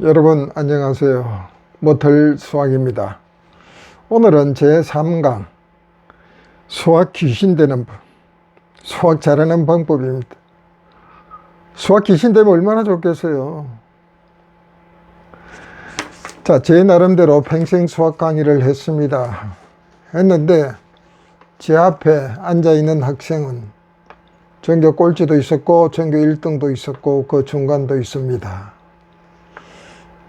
여러분 안녕하세요. 모털 수학입니다. 오늘은 제3강 수학 귀신 되는 법, 수학 잘하는 방법입니다. 수학 귀신 되면 얼마나 좋겠어요. 자, 제 나름대로 평생 수학 강의를 했는데 제 앞에 앉아있는 학생은 전교 꼴찌도 있었고 전교 1등도 있었고 그 중간도 있습니다.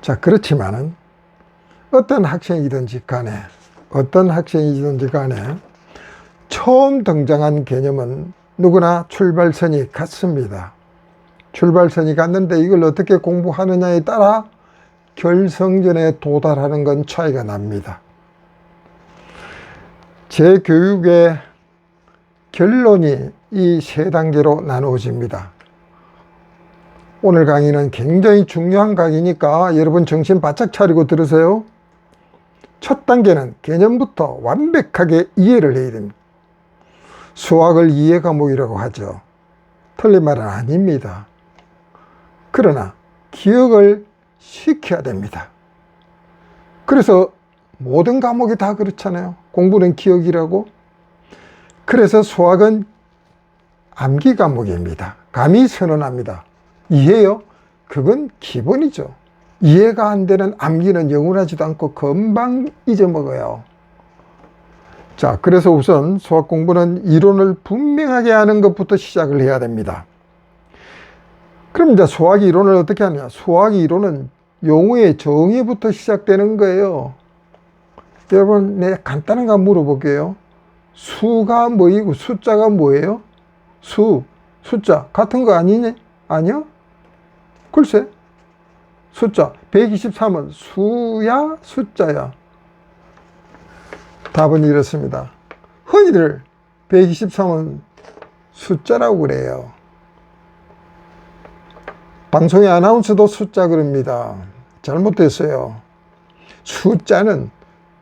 자, 그렇지만은 어떤 학생이든지 간에 처음 등장한 개념은 누구나 출발선이 같습니다. 출발선이 같는데 이걸 어떻게 공부하느냐에 따라 결성전에 도달하는 건 차이가 납니다. 제 교육의 결론이 이 세 단계로 나누어집니다. 오늘 강의는 굉장히 중요한 강의니까 여러분 정신 바짝 차리고 들으세요. 첫 단계는 개념부터 완벽하게 이해를 해야 됩니다. 수학을 이해 과목이라고 하죠. 틀린 말은 아닙니다. 그러나 기억을 시켜야 됩니다. 그래서 모든 과목이 다 그렇잖아요. 공부는 기억이라고. 그래서 수학은 암기 과목입니다. 감히 선언합니다. 이해요? 그건 기본이죠. 이해가 안 되는 암기는 영원하지도 않고 금방 잊어먹어요. 자, 그래서 우선 수학 공부는 이론을 분명하게 하는 것부터 시작을 해야 됩니다. 그럼 이제 수학 이론을 어떻게 하냐? 수학 이론은 용어의 정의부터 시작되는 거예요. 여러분, 내가 간단한 거 물어볼게요. 수가 뭐이고 숫자가 뭐예요? 숫자 같은 거 아니냐? 아니요? 글쎄, 숫자 123은 수야 숫자야? 답은 이렇습니다. 흔히들 123은 숫자라고 그래요. 방송의 아나운서도 숫자 그럽니다. 잘못됐어요. 숫자는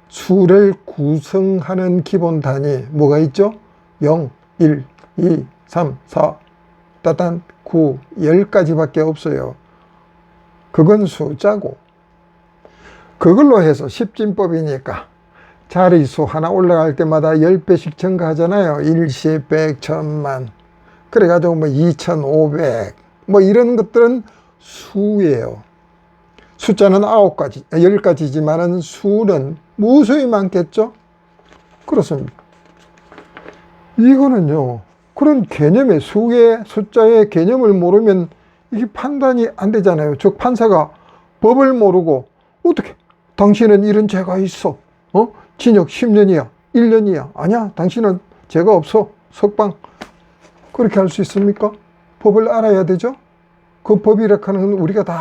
수를 구성하는 기본 단위 뭐가 있죠? 0, 1, 2, 3, 4, 따단 9, 10까지밖에 없어요. 그건 숫자고, 그걸로 해서 십진법이니까 자릿수 하나 올라갈 때마다 10배씩 증가하잖아요. 일십, 백, 천만. 그래가지고 뭐 2500, 뭐 이런 것들은 수예요. 숫자는 9가지, 10가지지만은 수는 무수히 많겠죠? 그렇습니다. 이거는요, 그런 개념의 수의 숫자의 개념을 모르면 이게 판단이 안 되잖아요. 즉 판사가 법을 모르고 어떻게 당신은 이런 죄가 있어, 징역 10년이야 1년이야 아니야 당신은 죄가 없어 석방, 그렇게 할 수 있습니까? 법을 알아야 되죠. 그 법이라고 하는 건 우리가 다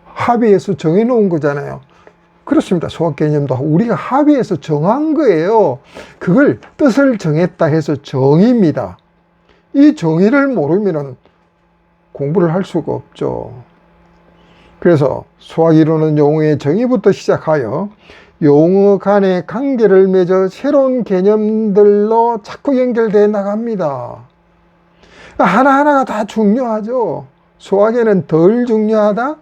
합의해서 정해놓은 거잖아요. 그렇습니다. 수학 개념도 우리가 합의해서 정한 거예요. 그걸 뜻을 정했다 해서 정의입니다. 이 정의를 모르면은 공부를 할 수가 없죠. 그래서 수학 이론은 용어의 정의부터 시작하여 용어 간의 관계를 맺어 새로운 개념들로 자꾸 연결되어 나갑니다. 하나하나가 다 중요하죠. 수학에는 덜 중요하다?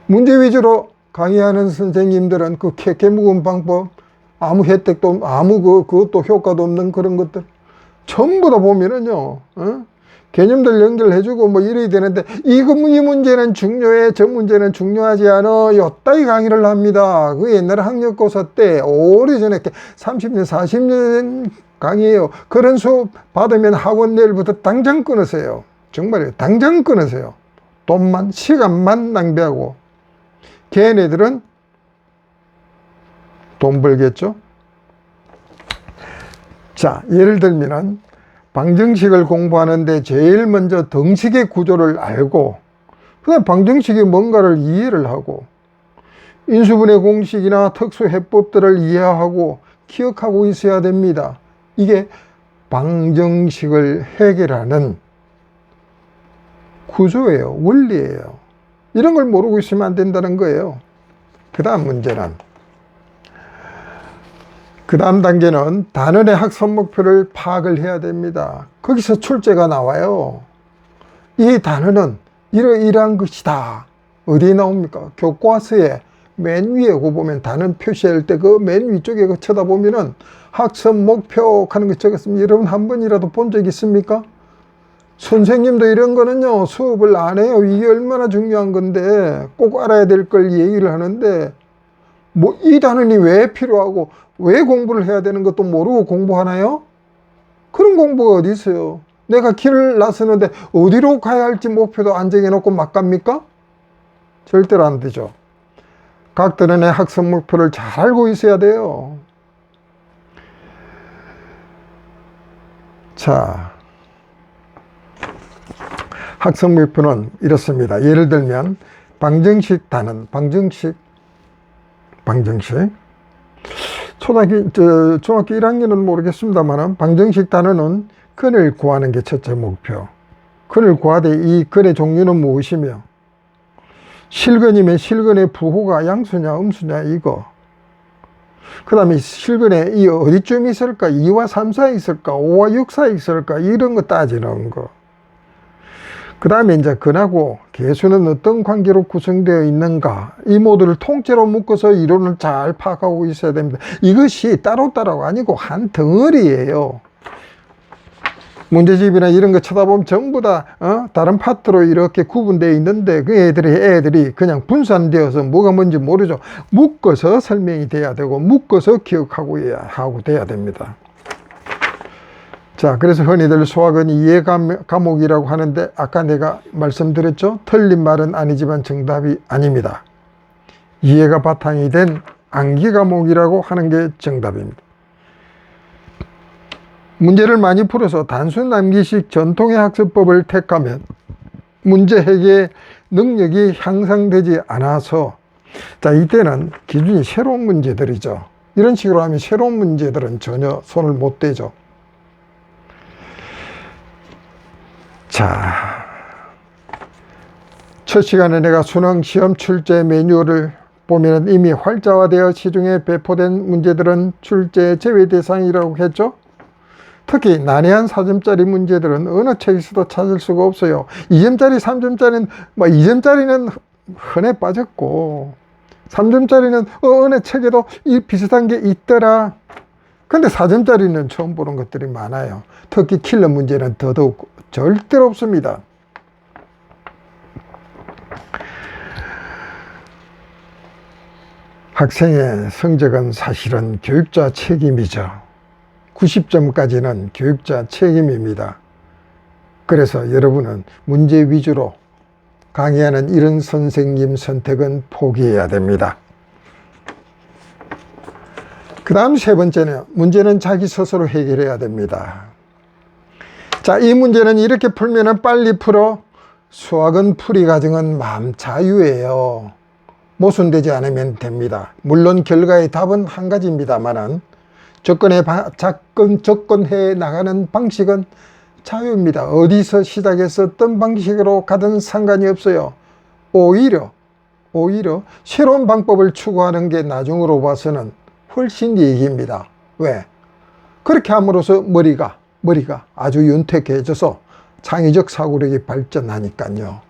문제 위주로 강의하는 선생님들은 그 캐묻은 방법, 아무 혜택도, 그것도 효과도 없는 그런 것들 전부 다 보면은요, 개념들 연결해주고 뭐 이래야 되는데, 이 문제는 중요해, 저 문제는 중요하지 않아, 요따위 강의를 합니다. 그 옛날에 학력고사 때 오래전에 30년, 40년 강의예요. 그런 수업 받으면 학원 내일부터 당장 끊으세요. 정말요. 당장 끊으세요. 돈만, 시간만 낭비하고. 걔네들은 돈 벌겠죠? 자, 예를 들면은 방정식을 공부하는데 제일 먼저 등식의 구조를 알고, 그다음 방정식이 뭔가를 이해를 하고, 인수분해 공식이나 특수 해법들을 이해하고 기억하고 있어야 됩니다. 이게 방정식을 해결하는 구조예요. 원리예요. 이런 걸 모르고 있으면 안 된다는 거예요. 그 다음 단계는 단원의 학습 목표를 파악을 해야 됩니다. 거기서 출제가 나와요. 이 단원은 이러이러한 것이다. 어디에 나옵니까? 교과서에 맨 위에 그 보면 단원 표시할 때 그 맨 위쪽에 그 쳐다보면은 학습 목표 하는 거 적었습니다. 여러분 한 번이라도 본 적 있습니까? 선생님도 이런 거는요, 수업을 안 해요. 이게 얼마나 중요한 건데, 꼭 알아야 될 걸 얘기를 하는데, 뭐, 이 단원이 왜 필요하고, 왜 공부를 해야 되는 것도 모르고 공부하나요? 그런 공부가 어디 있어요? 내가 길을 나서는데, 어디로 가야 할지 목표도 안 정해놓고 막 갑니까? 절대로 안 되죠. 각 단원의 학습 목표를 잘 알고 있어야 돼요. 자, 학습 목표는 이렇습니다. 예를 들면 방정식 단원, 방정식 중학교 1학년은 모르겠습니다만 방정식 단원은 근을 구하는 게 첫째 목표. 근을 구하되 이 근의 종류는 무엇이며, 실근이면 실근의 부호가 양수냐 음수냐 이거. 그 다음에 실근에 이 어디쯤 있을까? 2와 3 사이에 있을까? 5와 6 사이에 있을까? 이런 거 따지는 거. 그 다음에 이제 근하고 계수는 어떤 관계로 구성되어 있는가, 이 모두를 통째로 묶어서 이론을 잘 파악하고 있어야 됩니다. 이것이 따로따로가 아니고 한 덩어리예요. 문제집이나 이런 거 쳐다보면 전부 다 다른 파트로 이렇게 구분되어 있는데 그 애들이 그냥 분산되어서 뭐가 뭔지 모르죠. 묶어서 설명이 돼야 되고 묶어서 기억하고 하고 돼야 됩니다. 자, 그래서 흔히들 수학은 이해 과목이라고 하는데 아까 내가 말씀드렸죠. 틀린 말은 아니지만 정답이 아닙니다. 이해가 바탕이 된 암기 과목이라고 하는 게 정답입니다. 문제를 많이 풀어서 단순 암기식 전통의 학습법을 택하면 문제 해결 능력이 향상되지 않아서, 자, 이때는 기준이 새로운 문제들이죠. 이런 식으로 하면 새로운 문제들은 전혀 손을 못 대죠. 자, 첫 시간에 내가 수능 시험 출제 매뉴얼을 보면 이미 활자화되어 시중에 배포된 문제들은 출제 제외 대상이라고 했죠. 특히 난해한 4점짜리 문제들은 어느 책에서도 찾을 수가 없어요. 2점짜리, 3점짜리는, 2점짜리는 흔해 빠졌고, 3점짜리는 어느 책에도 이 비슷한 게 있더라. 근데 4점짜리는 처음 보는 것들이 많아요. 특히 킬러 문제는 더더욱 절대로 없습니다. 학생의 성적은 사실은 교육자 책임이죠. 90점까지는 교육자 책임입니다. 그래서 여러분은 문제 위주로 강의하는 이런 선생님 선택은 포기해야 됩니다. 그 다음 세 번째는 문제는 자기 스스로 해결해야 됩니다. 자, 이 문제는 이렇게 풀면 빨리 풀어. 수학은 풀이 과정은 마음 자유예요. 모순되지 않으면 됩니다. 물론 결과의 답은 한 가지입니다만은 접근해 나가는 방식은 자유입니다. 어디서 시작해서 어떤 방식으로 가든 상관이 없어요. 오히려 새로운 방법을 추구하는 게 나중으로 봐서는 훨씬 이익입니다. 왜? 그렇게 함으로써 머리가 아주 윤택해져서 창의적 사고력이 발전하니까요.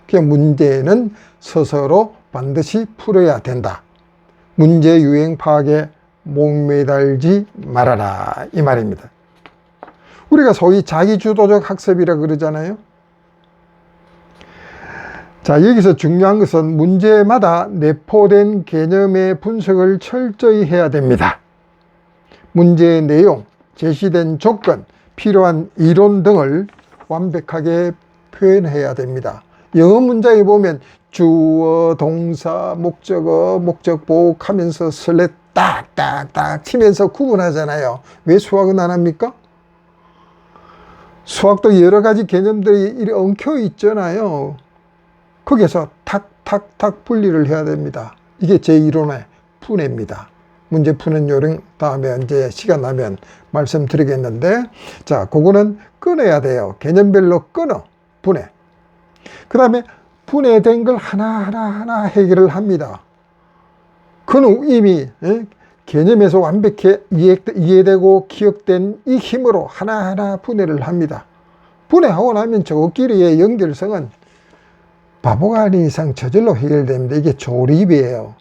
그 문제는 스스로 반드시 풀어야 된다. 문제 유행 파악에 목매달지 말아라, 이 말입니다. 우리가 소위 자기주도적 학습이라 그러잖아요. 자, 여기서 중요한 것은 문제마다 내포된 개념의 분석을 철저히 해야 됩니다. 문제의 내용, 제시된 조건, 필요한 이론 등을 완벽하게 표현해야 됩니다. 영어 문장에 보면 주어, 동사, 목적어, 목적보호 하면서 슬랫 딱딱딱 치면서 구분하잖아요. 왜 수학은 안 합니까? 수학도 여러 가지 개념들이 이렇게 엉켜 있잖아요. 거기서 탁탁탁 분리를 해야 됩니다. 이게 제 이론의 분해입니다. 문제 푸는 요령 다음에 이제 시간 나면 말씀드리겠는데, 자, 그거는 끊어야 돼요. 개념별로 끊어, 분해. 그 다음에 분해된 걸 하나하나 해결을 합니다. 그는 이미 개념에서 완벽히 이해되고 기억된 이 힘으로 하나하나 분해를 합니다. 분해하고 나면 저끼리의 연결성은 바보가 아닌 이상 저절로 해결됩니다. 이게 조립이에요.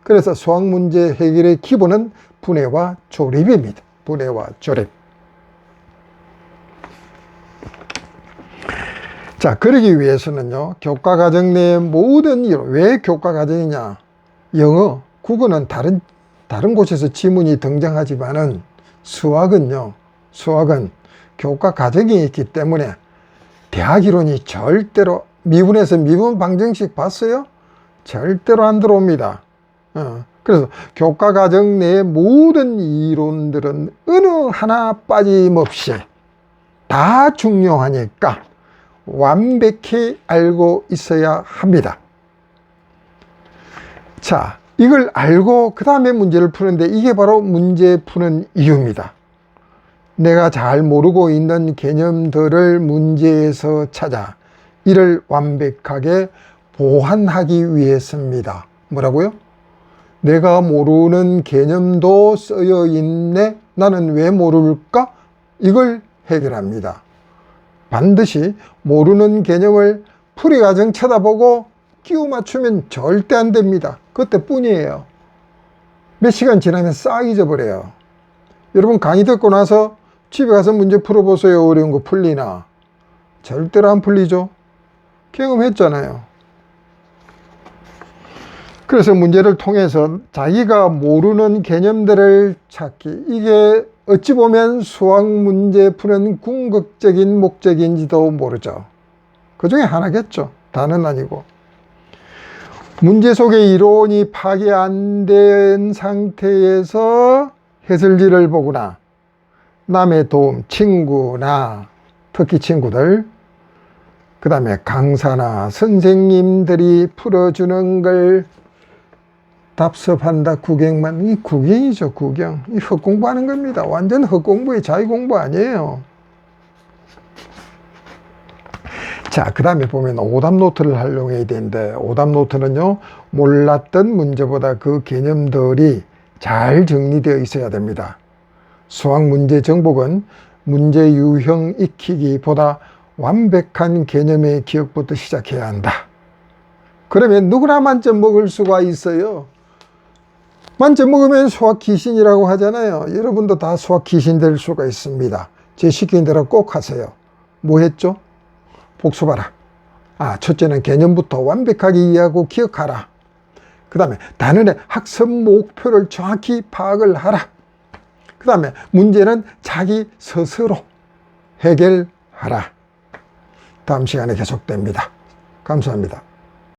그래서 수학 문제 해결의 기본은 분해와 조립입니다. 분해와 조립. 자, 그러기 위해서는요, 교과과정 내의 모든 이론, 왜 교과과정이냐? 영어, 국어는 다른 곳에서 지문이 등장하지만은 수학은 교과과정이 있기 때문에 대학 이론이 절대로 미분에서 미분 방정식 봤어요? 절대로 안 들어옵니다. 그래서 교과과정 내의 모든 이론들은 어느 하나 빠짐없이 다 중요하니까 완벽히 알고 있어야 합니다. 자, 이걸 알고 그 다음에 문제를 푸는데 이게 바로 문제 푸는 이유입니다. 내가 잘 모르고 있는 개념들을 문제에서 찾아 이를 완벽하게 보완하기 위해서입니다. 뭐라고요? 내가 모르는 개념도 쓰여 있네. 나는 왜 모를까? 이걸 해결합니다. 반드시 모르는 개념을 풀이과정 쳐다보고 끼워 맞추면 절대 안 됩니다. 그때뿐이에요. 몇 시간 지나면 싹 잊어버려요. 여러분 강의 듣고 나서 집에 가서 문제 풀어보세요. 어려운 거 풀리나? 절대로 안 풀리죠. 경험했잖아요. 그래서 문제를 통해서 자기가 모르는 개념들을 찾기, 이게 어찌 보면 수학 문제 푸는 궁극적인 목적인지도 모르죠. 그 중에 하나겠죠. 다는 아니고. 문제 속의 이론이 파괴 안 된 상태에서 해설지를 보거나 남의 도움, 친구나 특히 친구들, 그 다음에 강사나 선생님들이 풀어주는 걸 답습한다, 구경만. 이 구경이죠, 구경. 이 헛공부하는 겁니다. 완전 헛공부에 자유공부 아니에요. 자, 그 다음에 보면 오답노트를 활용해야 되는데, 오답노트는요, 몰랐던 문제보다 그 개념들이 잘 정리되어 있어야 됩니다. 수학 문제 정복은 문제 유형 익히기보다 완벽한 개념의 기억부터 시작해야 한다. 그러면 누구나 만점 먹을 수가 있어요. 만점 먹으면 수학 귀신이라고 하잖아요. 여러분도 다 수학 귀신 될 수가 있습니다. 제 시킨 대로 꼭 하세요. 뭐 했죠? 복습하라. 첫째는 개념부터 완벽하게 이해하고 기억하라. 그 다음에 단원의 학습 목표를 정확히 파악을 하라. 그 다음에 문제는 자기 스스로 해결하라. 다음 시간에 계속됩니다. 감사합니다.